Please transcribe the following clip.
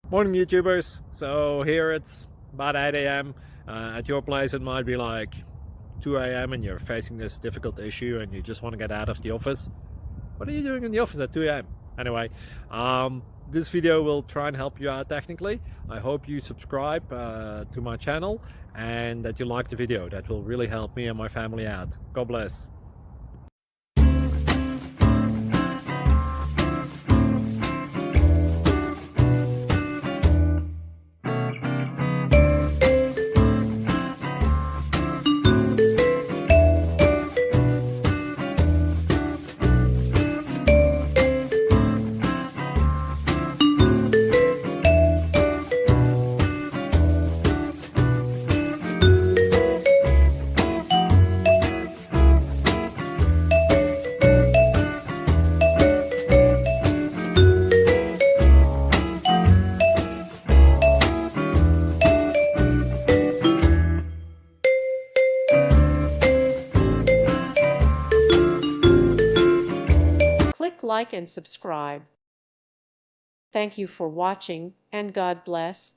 Morning, YouTubers. So here it's about 8 a.m. At your place, it might be like 2 a.m. and you're facing this difficult issue and you just want to get out of the office. What are you doing in the office at 2 a.m.? Anyway, this video will try and help you out technically. I hope you subscribe to my channel and that you like the video. That will really help me and my family out. God bless. Click like and subscribe. Thank you for watching, and God bless.